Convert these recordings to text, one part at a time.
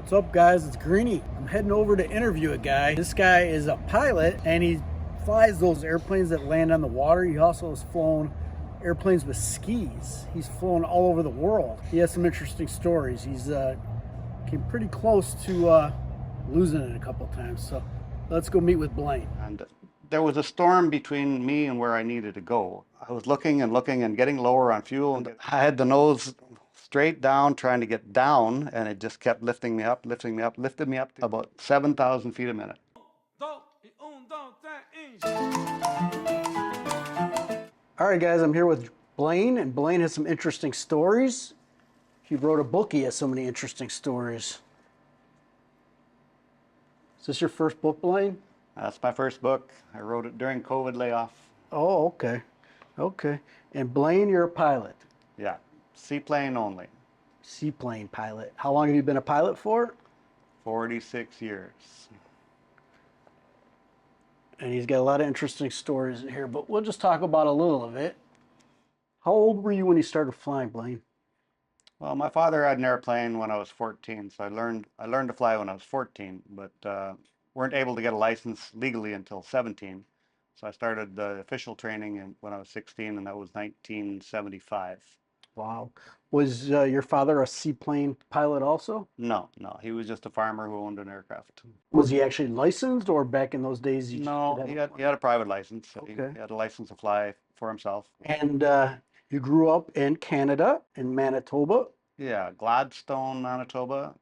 What's up, guys? It's Greeny. I'm heading over to interview a guy. This guy is a pilot and he flies those airplanes that land on the water. He also has flown airplanes with skis. He's flown all over the world. He has some interesting stories. He's came pretty close to losing it a couple times. So let's go meet with Blain. And there was a storm between me and where I needed to go. I was looking and looking and getting lower on fuel, and I had the nose straight down trying to get down, and it just kept lifting me up, lifted me up to about 7,000 feet a minute. All right, guys, I'm here with Blain, and Blain has some interesting stories. He wrote a book. He has so many interesting stories. Is this your first book, Blain? That's my first book. I wrote it during COVID layoff. Oh, okay. Okay. And Blain, you're a pilot. Yeah, seaplane only. Seaplane pilot. How long have you been a pilot for? 46 years. And he's got a lot of interesting stories in here, but we'll just talk about a little of it. How old were you when you started flying, Blain? Well, my father had an airplane when I was 14, so I learned to fly when I was 14, but weren't able to get a license legally until 17. So I started the official training when I was 16, and that was 1975. Wow. Was your father a seaplane pilot also? No, he was just a farmer who owned an aircraft. Was he actually licensed, or back in those days you just No, did he have had a private license. So he Okay. had a license to fly for himself. And you grew up in Canada, in Manitoba. Yeah, Gladstone, Manitoba.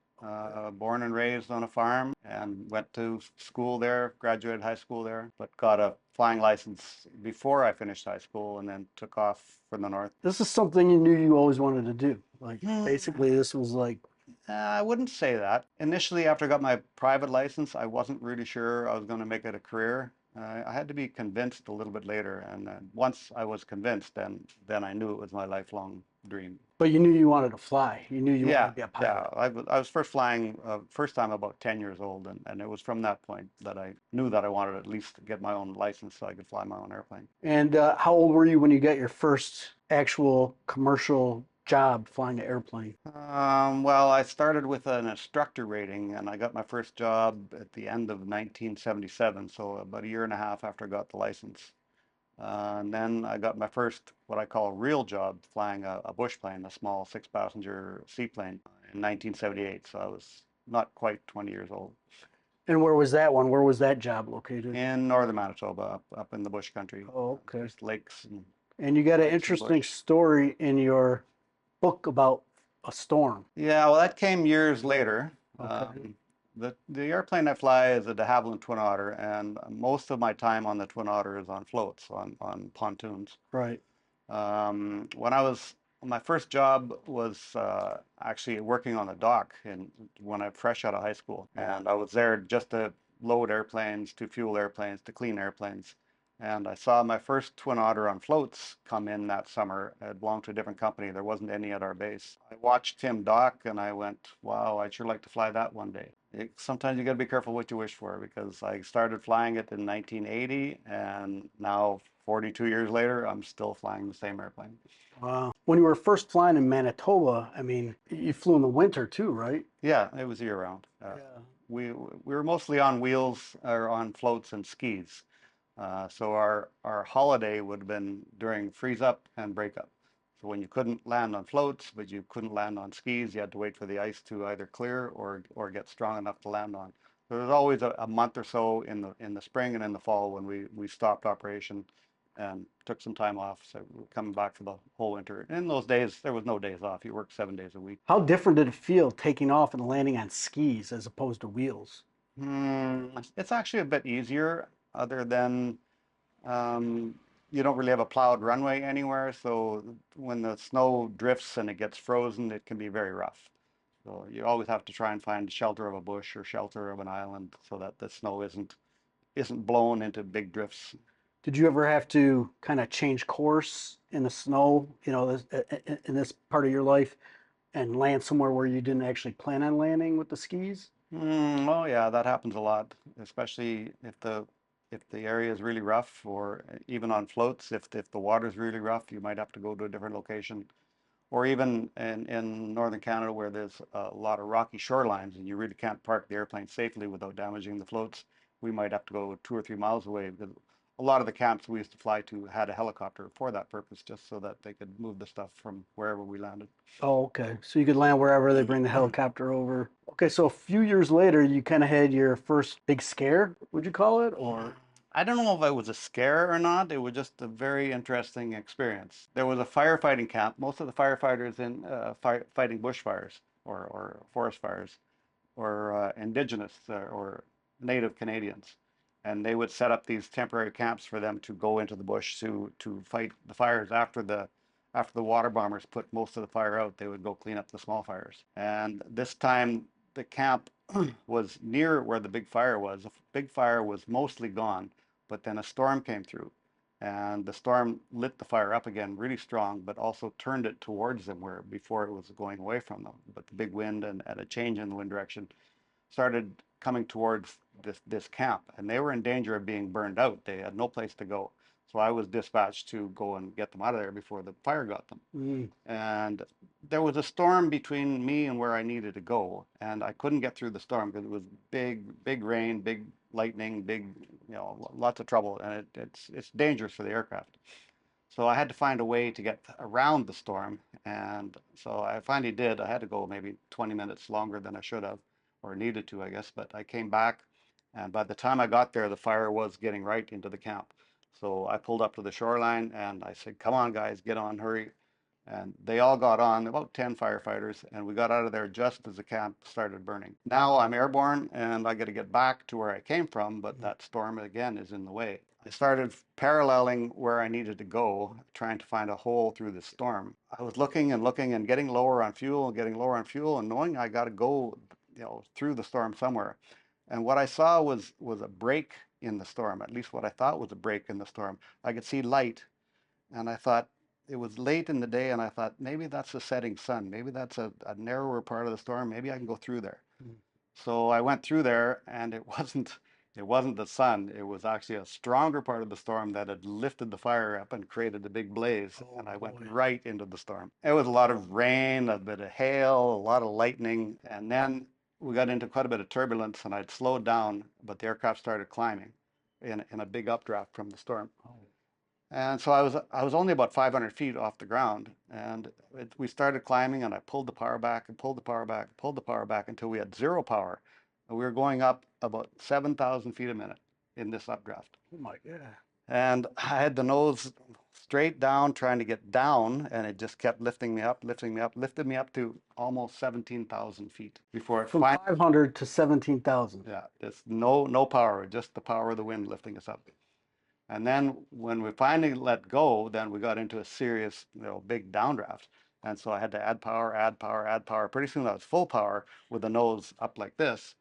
Born and raised on a farm, and went to school there, graduated high school there, but got a flying license before I finished high school and then took off for the north. This is something you knew you always wanted to do. Like, basically, this was like, I wouldn't say that. Initially, after I got my private license, I wasn't really sure I was going to make it a career. I had to be convinced a little bit later, and once I was convinced, then I knew it was my lifelong dream. but you knew you wanted to fly. You knew you wanted to Yeah, be a yeah. pilot. I was first flying first time about 10 years old, and it was from that point that I knew that I wanted to at least get my own license so I could fly my own airplane. And how old were you when you got your first actual commercial job flying an airplane? Well, I started with an instructor rating, and I got my first job at the end of 1977, so about a year and a half after I got the license. And then I got my first, what I call real job, flying a bush plane, a small six-passenger seaplane in 1978. So I was not quite 20 years old. And where was that one? Where was that job located? In northern Manitoba, up in the bush country. Oh, okay. Just lakes and And you got an lakes and interesting bush. story in your book about a storm. Yeah, well, that came years later. Okay. The airplane I fly is a de Havilland Twin Otter, and most of my time on the Twin Otter is on floats, on pontoons. Right. When I was My first job was actually working on the dock when I fresh out of high school, and I was there just to load airplanes, to fuel airplanes, to clean airplanes. And I saw my first Twin Otter on floats come in that summer. It belonged to a different company. There wasn't any at our base. I watched him dock and I went, wow, I'd sure like to fly that one day. Sometimes you got to be careful what you wish for, because I started flying it in 1980, and now 42 years later, I'm still flying the same airplane. Wow. When you were first flying in Manitoba, I mean, you flew in the winter too, right? Yeah, it was year round. Yeah. We were mostly on wheels or on floats and skis. So our holiday would have been during freeze up and break up. So when you couldn't land on floats, but you couldn't land on skis, you had to wait for the ice to either clear or get strong enough to land on. So there was always a month or so in the spring and in the fall when we stopped operation and took some time off. So we're coming back for the whole winter. In those days, there was no days off. You worked 7 days a week. How different did it feel taking off and landing on skis as opposed to wheels? It's actually a bit easier, other than um, you don't really have a plowed runway anywhere. So when the snow drifts and it gets frozen, it can be very rough. So you always have to try and find shelter of a bush or shelter of an island so that the snow isn't blown into big drifts. Did you ever have to kind of change course in the snow, in this part of your life, and land somewhere where you didn't actually plan on landing with the skis? Oh yeah, that happens a lot, especially if the area is really rough, or even on floats. If the water's really rough, you might have to go to a different location. or even in northern Canada where there's a lot of rocky shorelines and you really can't park the airplane safely without damaging the floats, we might have to go 2 or 3 miles away because a lot of the camps we used to fly to had a helicopter for that purpose, just so that they could move the stuff from wherever we landed. Oh, okay. So you could land wherever they bring the helicopter over. Okay, so a few years later, you kind of had your first big scare, would you call it? Or I don't know if it was a scare or not. It was just a very interesting experience. There was a firefighting camp. Most of the firefighters in fighting bushfires or forest fires or indigenous or native Canadians. And they would set up these temporary camps for them to go into the bush to fight the fires after the water bombers put most of the fire out. They would go clean up the small fires. And this time the camp was near where the big fire was. The big fire was mostly gone, but then a storm came through. And the storm lit the fire up again really strong, but also turned it towards them where before it was going away from them. But the big wind and a change in the wind direction started coming towards this camp, and they were in danger of being burned out. They had no place to go. So I was dispatched to go and get them out of there before the fire got them. mm, And there was a storm between me and where I needed to go, and I couldn't get through the storm because it was big rain, big lightning, big, lots of trouble, and it's dangerous for the aircraft. So I had to find a way to get around the storm. And so I finally did. I had to go maybe 20 minutes longer than I should have or needed to, I guess. But I came back. And by the time I got there, the fire was getting right into the camp. So I pulled up to the shoreline and I said, come on, guys, get on, hurry. And they all got on, about 10 firefighters, and we got out of there just as the camp started burning. Now I'm airborne and I got to get back to where I came from, but that storm again is in the way. I started paralleling where I needed to go, trying to find a hole through the storm. I was looking and getting lower on fuel and getting lower on fuel and knowing I got to go, through the storm somewhere. And what I saw was a break in the storm, at least what I thought was a break in the storm. I could see light, and I thought it was late in the day, and I thought maybe that's the setting sun. Maybe that's a narrower part of the storm. Maybe I can go through there. mm. So I went through there, and it wasn't the sun. It was actually a stronger part of the storm that had lifted the fire up and created a big blaze. Oh And I went boy. right into the storm. It was a lot of rain, a bit of hail, a lot of lightning, and then we got into quite a bit of turbulence, and I'd slowed down, but the aircraft started climbing in a big updraft from the storm. Oh. And so I was only about 500 feet off the ground, and we started climbing, and I pulled the power back and pulled the power back, pulled the power back until we had zero power. And we were going up about 7,000 feet a minute in this updraft. Oh my God. And I had the nose straight down, trying to get down, and it just kept lifting me up, lifting me up, lifted me up to almost 17,000 feet before it From finally, 500 to 17,000. yeah, there's no power, just the power of the wind lifting us up. And then when we finally let go, then we got into a serious, big downdraft. And so I had to add power, add power, add power. Pretty soon I was full power with the nose up like this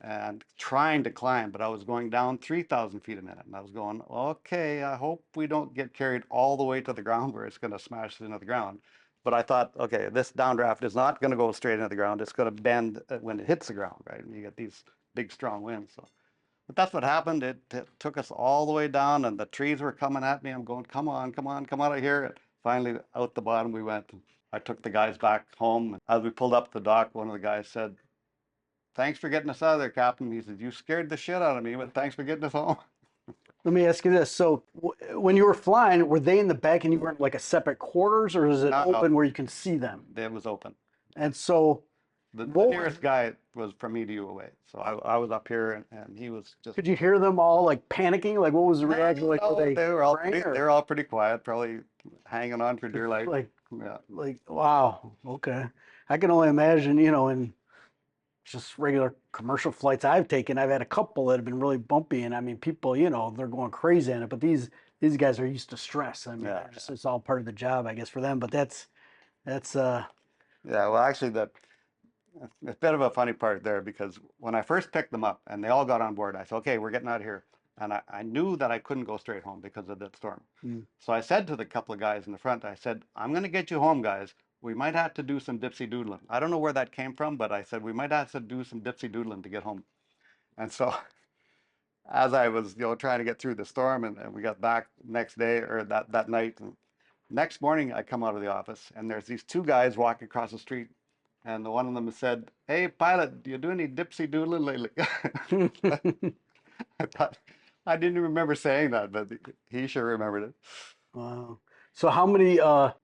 and trying to climb, but I was going down 3,000 feet a minute. And I was going, okay, I hope we don't get carried all the way to the ground where it's going to smash into the ground. But I thought, okay, this downdraft is not going to go straight into the ground. It's going to bend when it hits the ground, right? And you get these big, strong winds. So but that's what happened. It took us all the way down, and the trees were coming at me. I'm going, come on, come on, come out of here. And finally, out the bottom we went. I took the guys back home. As we pulled up the dock, one of the guys said, thanks for getting us out of there, Captain. He said, you scared the shit out of me, but thanks for getting us home. Let me ask you this. So when you were flying, were they in the back and you were in like a separate quarters, or is it No, open where you can see them? it was open. And so The what, nearest guy was from me to you away. So I was up here, and he was just. could you hear them all like panicking? Like what was the reaction? Like were No, they praying they or were all pretty quiet, probably hanging on for dear life. like Yeah. wow, okay. I can only imagine, in just regular commercial flights I've taken, I've had a couple that have been really bumpy, and I mean, people, they're going crazy in it. But these guys are used to stress. I mean, Yeah. it's all part of the job, I guess, for them. But that's Yeah, well, actually, a bit of a funny part there because when I first picked them up and they all got on board, I said, okay, we're getting out of here. And I knew that I couldn't go straight home because of that storm. mm, So I said to the couple of guys in the front, I said, I'm going to get you home, guys. We might have to do some dipsy doodling. I don't know where that came from, but I said, we might have to do some dipsy doodling to get home. And so as I was, trying to get through the storm and we got back next day or that night, and Next morning, I come out of the office and there's these two guys walking across the street, and the one of them said, "Hey, pilot, do you do any dipsy doodling lately?" I thought I didn't remember saying that, but he sure remembered it. Wow. So how many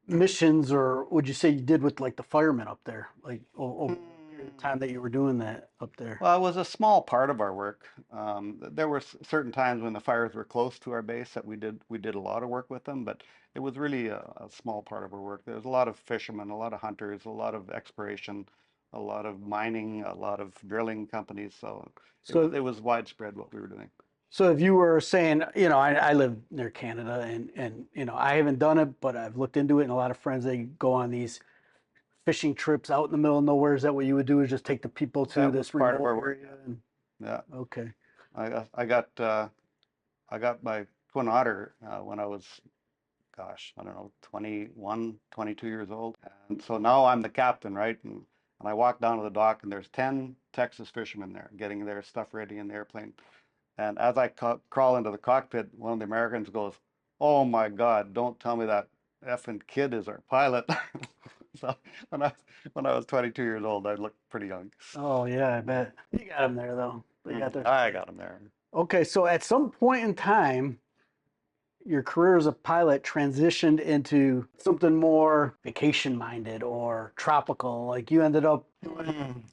missions or would you say you did with like the firemen up there, like over the period of time that you were doing that up there? Well, it was a small part of our work. There were certain times when the fires were close to our base that we did a lot of work with them, but it was really a small part of our work. There was a lot of fishermen, a lot of hunters, a lot of exploration, a lot of mining, a lot of drilling companies. So So it was widespread what we were doing. so if you were saying, I live near Canada and I haven't done it, but I've looked into it and a lot of friends they go on these fishing trips out in the middle of nowhere. Is that what you would do is just take the people to That was this part of remote our work. area and Yeah, okay. I got my Twin Otter when I was, gosh, I don't know, 21, 22 years old. And so now I'm the captain, right? And I walk down to the dock and there's 10 Texas fishermen there getting their stuff ready in the airplane. And as I crawl into the cockpit, one of the Americans goes, "Oh my God, don't tell me that effing kid is our pilot." So when I when I was 22 years old, I looked pretty young. Oh yeah, I bet. You got them there though. They got their I got him there. Okay, so at some point in time, your career as a pilot transitioned into something more vacation minded or tropical. Like you ended up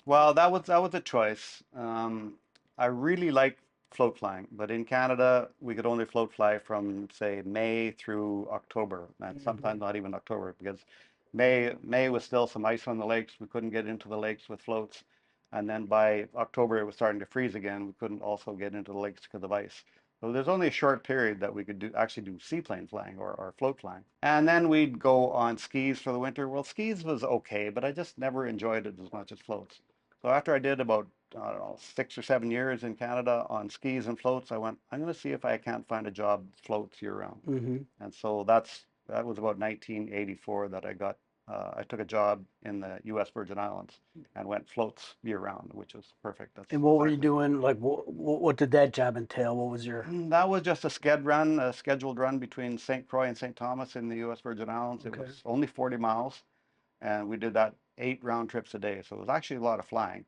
Well, that was a choice. I really like float flying, but in Canada we could only float fly from say May through October, and Mhm. sometimes not even October because May was still some ice on the lakes. We couldn't get into the lakes with floats, and then by October it was starting to freeze again. We couldn't also get into the lakes because of ice. So there's only a short period that we could actually do seaplane flying or float flying. And then we'd go on skis for the winter. Well, skis was okay, but I just never enjoyed it as much as floats. So after I did about, I don't know, 6 or 7 years in Canada on skis and floats, I went, I'm going to see if I can't find a job floats year round. Mhm. And so that was about 1984 that I took a job in the U.S. Virgin Islands and went floats year round, which was perfect. That's And what were you exactly. doing? Like what did that job entail? What was your That was just a scheduled run between St. Croix and St. Thomas in the U.S. Virgin Islands. It okay? was only 40 miles, and we did that 8 round trips a day. So it was actually a lot of flying.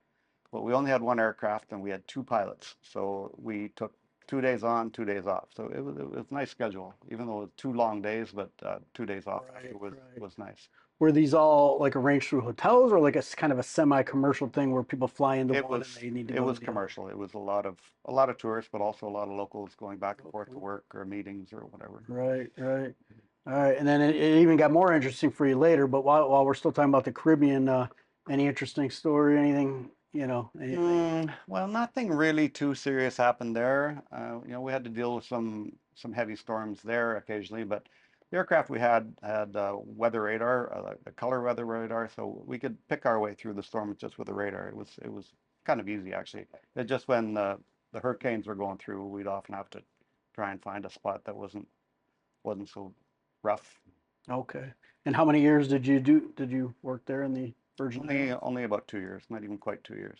But we only had one aircraft and we had two pilots. So we took 2 days on, 2 days off. So it was a nice schedule, even though it was 2 long days, but 2 days off after Right, right. was nice. Were these all like arranged through hotels or like a kind of a semi-commercial thing where people fly into It one and was they need to it go to was the other? commercial. It was a lot of tourists, but also a lot of locals going back and Oh, forth to cool. work or meetings or whatever. Right, right. All right, and then it even got more interesting for you later. But while we're still talking about the Caribbean, any interesting story, anything, anything? Well, nothing really too serious happened there. We had to deal with some heavy storms there occasionally, but the aircraft we had weather radar, a color weather radar, so we could pick our way through the storms just with the radar. It was kind of easy actually. It just when the hurricanes were going through, we'd often have to try and find a spot that wasn't so rough. Okay. And how many years did you do? Did you work there in the Virgin Islands? Only about 2 years, not even quite 2 years.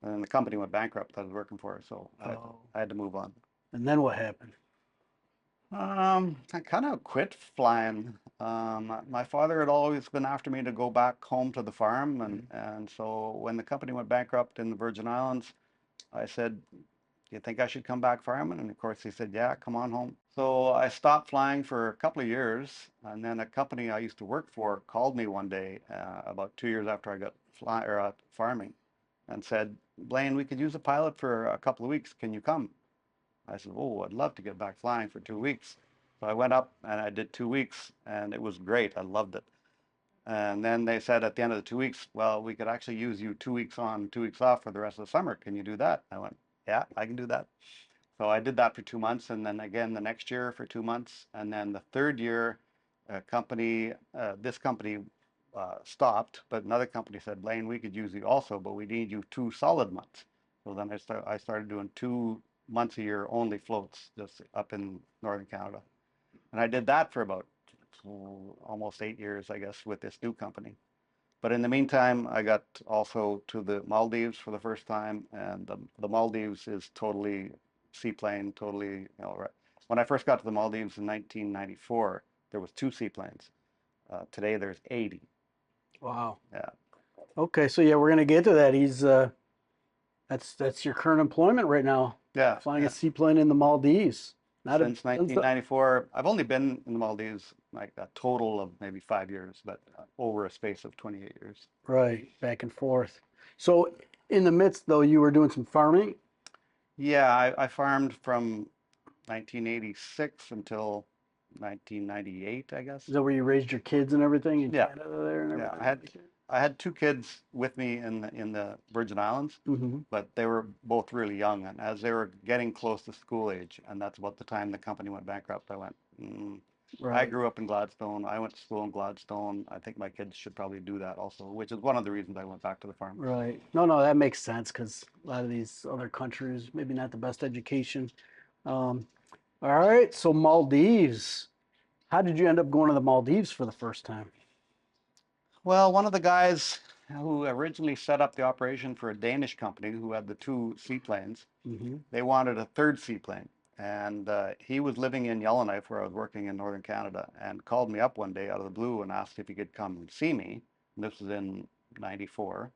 And then the company went bankrupt that I was working for, so Oh, I had to move on. and then what happened? I kind of quit flying. My father had always been after me to go back home to the farm, and Mhm. and so when the company went bankrupt in the Virgin Islands, I said, "Do you think I should come back farming?" And of course he said, "Yeah, come on home." So I stopped flying for a couple of years, and then a company I used to work for called me one day, about 2 years after I got farming, and said, "Blain, we could use a pilot for a couple of weeks. Can you come?" I said, "Oh, I'd love to get back flying for 2 weeks." So I went up and I did 2 weeks, and it was great. I loved it. And then they said at the end of the 2 weeks, "Well, we could actually use you 2 weeks on, 2 weeks off for the rest of the summer. Can you do that?" I went, "Yeah, I can do that." So I did that for 2 months, and then again the next year for 2 months, and then the third year, this company stopped, but another company said, "Blain, we could use you also, but we need you 2 solid months." So then I started doing 2 months a year only floats just up in northern Canada, and I did that for about almost 8 years, I guess, with this new company. But in the meantime, I got also to the Maldives for the first time, and the Maldives is totally seaplane, totally, right. When I first got to the Maldives in 1994, there was 2 seaplanes. Today there's 80. Wow. Yeah. Okay, so yeah, we're gonna get to that. He's that's your current employment right now, Yeah. flying a Yeah. seaplane in the Maldives. Not a Since 1994, I've only been in the Maldives like a total of maybe 5 years, but over a space of 28 years. right, back and forth. So in the midst though, you were doing some farming. Yeah, I farmed from 1986 until 1998, I guess. Is that where you raised your kids and everything in Yeah, Canada there and yeah. everything like that? I had 2 kids with me in the Virgin Islands, Mm-hmm. but they were both really young, and as they were getting close to school age, and that's about the time the company went bankrupt, I went, I Right, grew up in Gladstone. I went to school in Gladstone. I think my kids should probably do that also, which is one of the reasons I went back to the farm. right. No, no, that makes sense because a lot of these other countries maybe not the best education. Um, all right, so Maldives. How did you end up going to the Maldives for the first time? Well, one of the guys who originally set up the operation for a Danish company who had the 2 seaplanes, Mm-hmm. they wanted a third seaplane. And he was living in Yellowknife, where I was working in northern Canada, and called me up one day out of the blue and asked if he could come and see me. And this was in '94.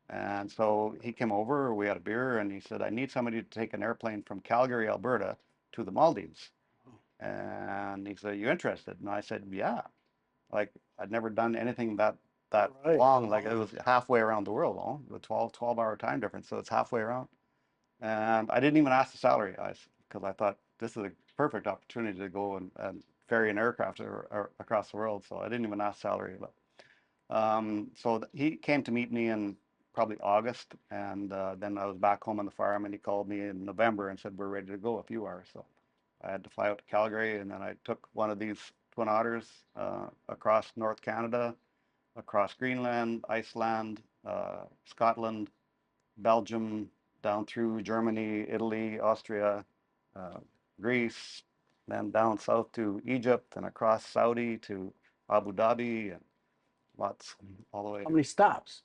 And so he came over, we had a beer, and he said, I need somebody to take an airplane from Calgary, Alberta to the Maldives. And he said, you interested? And I said, yeah. Like I'd never done anything that Right, long. that Like it long. was halfway around the world, oh, the 12-hour time difference. So it's halfway around. And I didn't even ask the salary, because I thought this is a perfect opportunity to go and ferry an aircraft across the world. So I didn't even ask salary. But so he came to meet me in probably August, and then I was back home on the farm, and he called me in November and said, we're ready to go if you are. So I had to fly out to Calgary, and then I took one of these Twin Otters across North Canada, across Greenland, Iceland, Scotland, Belgium, down through Germany, Italy, Austria, uh, Greece, then down south to Egypt and across Saudi to Abu Dhabi and lots all the way. How many stops?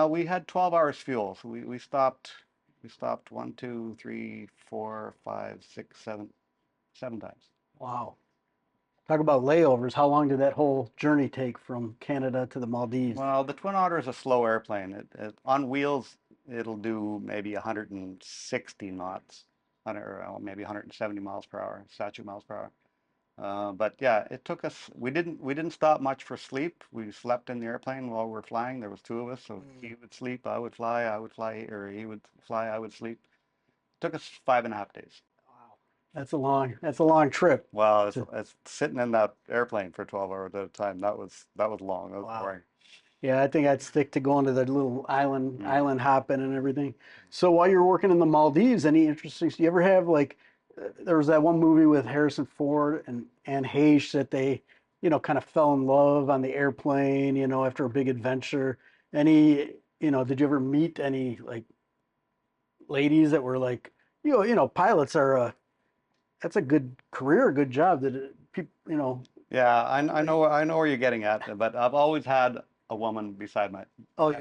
We had 12 hours fuel, so we stopped one, two, three, four, five, six, seven times. Wow. Talk about layovers. How long did that whole journey take from Canada to the Maldives? Well, the Twin Otter is a slow airplane. On wheels, it'll do maybe 160 knots, maybe 170 miles per hour, statute miles per hour. But yeah, it took us. We didn't stop much for sleep. We slept in the airplane while we were flying. There was 2 of us, so he would sleep, I would fly, or he would fly, I would sleep. Took us 5.5 days. Wow. That's a long trip. Well, To, it's sitting in that airplane for 12 hours at a time. That was long. That was wow. boring. Yeah, I think I'd stick to going to the little Mm. island hopping and everything. So while you're working in the Maldives, any interesting, do you ever have like, there was that one movie with Harrison Ford and Anne Heche that they, kind of fell in love on the airplane, after a big adventure. Any, did you ever meet any like ladies that were like, pilots are that's a good career, a good job that people, Yeah, I they, know, where you're getting at, but I've always had a woman oh, beside you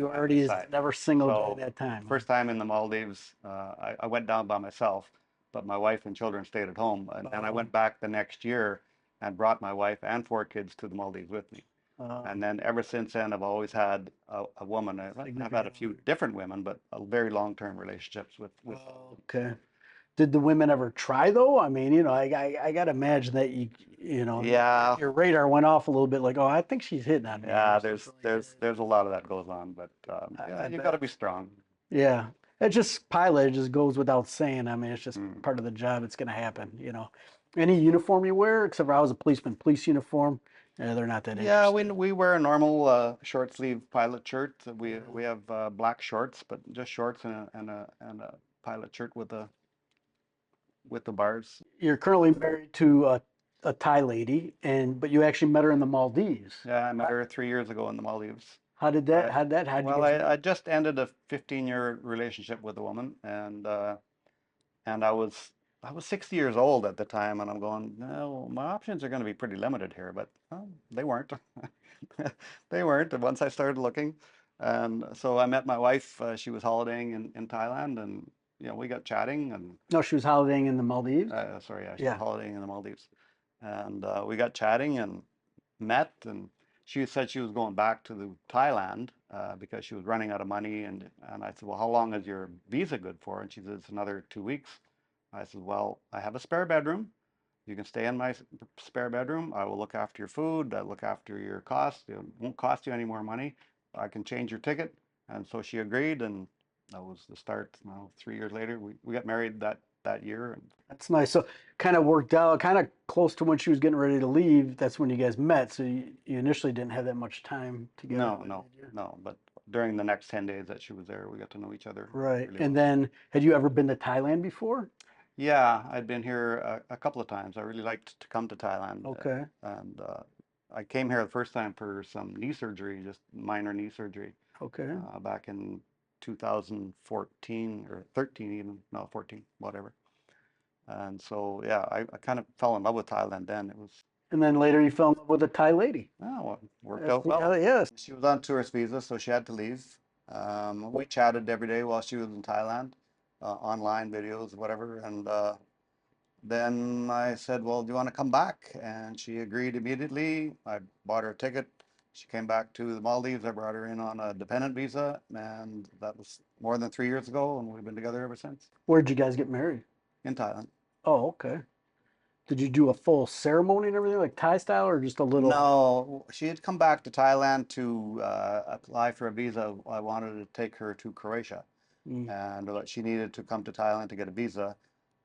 my already side. never single during So that time, huh? first time in the Maldives, I went down by myself, but my wife and children stayed at home, and then I Oh, went back the next year and brought my wife and 4 kids to the Maldives with me. uh, And then ever since then, I've always had a woman. I've had a significant few other. different women, but very long-term relationships with. Oh, okay. Did the women ever try though? I mean, I gotta imagine that Yeah, your radar went off a little bit, like, oh, I think she's hitting on me or yeah. There's something like there's that. there's a lot of that goes on, but yeah, I you got to bet. be strong. Yeah. It just pilot, it just goes without saying. I mean, it's just Mm. part of the job. It's gonna happen. Any uniform you wear, except for I was a policeman, police uniform, they're not that Yeah, we interested. we wear a normal short sleeve pilot shirt. We Uh, have black shorts, but just shorts and a pilot shirt with the bars. you're currently married to a Thai lady, but you actually met her in the Maldives. Yeah, I met How, her 3 years ago in the Maldives. how did that? I How'd you well, guys I meet? just ended a 15-year relationship with a woman, and I was 60 years old at the time, and I'm going, no, my options are going to be pretty limited here, but well, they weren't. They weren't. And once I started looking, and so I met my wife. She was holidaying in Thailand, and we got chatting, and No, she was holidaying in the Maldives. sorry, yeah, she was Yeah. holidaying in the Maldives, and we got chatting and met. And she said she was going back to Thailand because she was running out of money. And I said, well, how long is your visa good for? And she said, it's another 2 weeks. I said, well, I have a spare bedroom. You can stay in my spare bedroom. I will look after your food. I look after your costs. It won't cost you any more money. I can change your ticket. And so she agreed, and that was the start. 3 years later, we got married that year. And That's nice. So kind of worked out, kind of close to when she was getting ready to leave. That's when you guys met. So you initially didn't have that much time together. no, no, no. But during the next 10 days that she was there, we got to know each other Right. really And well. then had you ever been to Thailand before? Yeah, I'd been here a couple of times. I really liked to come to Thailand, Okay. and I came here the first time for some knee surgery, just minor knee surgery, Okay. back in 2014 or 13 even, no, 14, whatever. And so, yeah, I kind of fell in love with Thailand then. It was, And then later you fell in love with a Thai lady. well, it worked That's out well. yes. She was on tourist visa, so she had to leave. We chatted every day while she was in Thailand, online videos, whatever, and then I said, well, do you want to come back? And she agreed immediately. I bought her a ticket. She came back to the Maldives. I brought her in on a dependent visa, and that was more than 3 years ago, and we've been together ever since Where'd you guys get married? in Thailand. Oh, okay. Did you do a full ceremony and everything like Thai style or just a little? No, she had come back to Thailand to apply for a visa. I wanted to take her to Croatia, Mm, and she needed to come to Thailand to get a visa.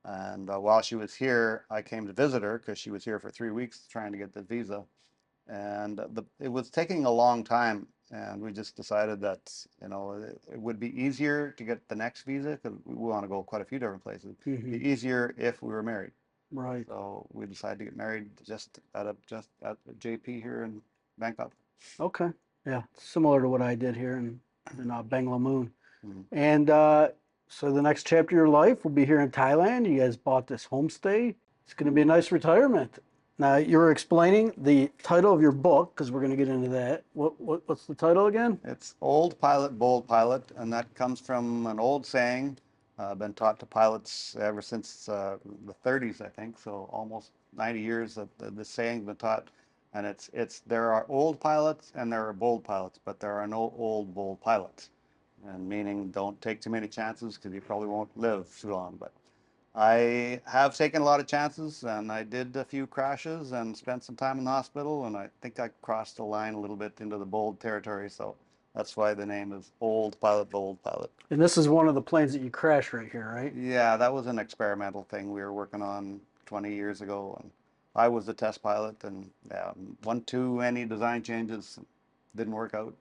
And while she was here, I came to visit her because she was here for 3 weeks trying to get the visa. And it was taking a long time, and we just decided that it would be easier to get the next visa because we want to go quite a few different places. hmm. Be easier if we were married. Right. So we decided to get married just at JP here in Bangkok. Okay. Yeah. Similar to what I did here in Banglamoon. Mhm. And so the next chapter of your life will be here in Thailand. You guys bought this homestay. It's going to be a nice retirement. Now, you were explaining the title of your book because we're going to get into that. What's the title again? It's old pilot, bold pilot, and that comes from an old saying. Been taught to pilots ever since the 30s, I think. So almost 90 years that the saying's been taught. And it's there are old pilots and there are bold pilots, but there are no old bold pilots. And meaning don't take too many chances because you probably won't live too long. But I have taken a lot of chances, and I did a few crashes and spent some time in the hospital, and I think I crossed the line a little bit into the bold territory, so that's why the name is Old Pilot, Bold Pilot. And this is one of the planes that you crashed right here, right? Yeah, that was an experimental thing we were working on 20 years ago, and I was the test pilot, and yeah, one too many design changes didn't work out.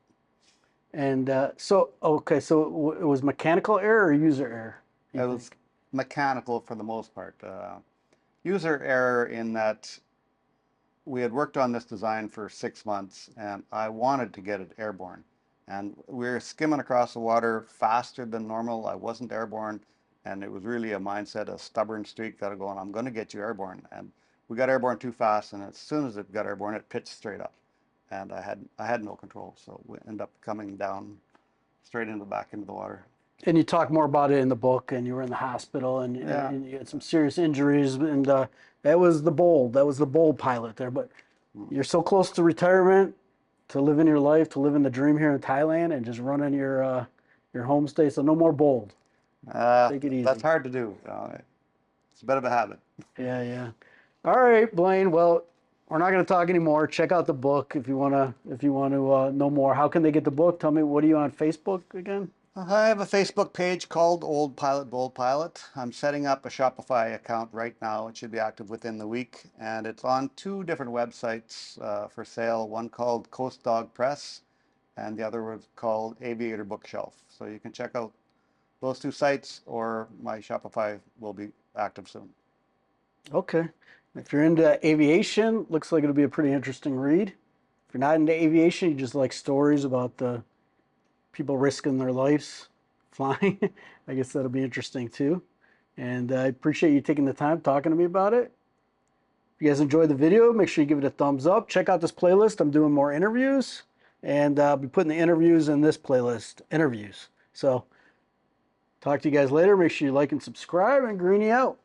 And okay, so it was mechanical error or user error, you It was think? mechanical for the most part. User error in that we had worked on this design for 6 months, and I wanted to get it airborne. And we were skimming across the water faster than normal. I wasn't airborne, and it was really a mindset, a stubborn streak that going, I'm going to get you airborne. And we got airborne too fast, and as soon as it got airborne, it pitched straight up, and I had no control, so we ended up coming down straight into back into the water. And you talk more about it in the book, and you were in the hospital, Yeah. and you had some serious injuries, and that was the bold pilot there. But Mm. you're so close to retirement, to living your life, to living the dream here in Thailand, and just running your homestay. So no more bold. Take it That's easy. hard to do. It's a bit of a habit. Yeah, yeah. All right, Blaine. Well, we're not going to talk anymore. Check out the book if you want to know more. How can they get the book? Tell me, what are you on Facebook again? I have a Facebook page called Old Pilot, Bold Pilot. I'm setting up a Shopify account right now. It should be active within the week. And it's on two different websites for sale. One called Coast Dog Press, and the other was called Aviator Bookshelf. So you can check out those two sites, or my Shopify will be active soon. Okay. If you're into aviation, looks like it'll be a pretty interesting read. If you're not into aviation, you just like stories about the people risking their lives flying, I guess that'll be interesting too. And I appreciate you taking the time talking to me about it. If you guys enjoyed the video, make sure you give it a thumbs up. Check out this playlist. I'm doing more interviews, and I'll be putting the interviews in this playlist, interviews. So talk to you guys later. Make sure you like and subscribe, and Greeny out.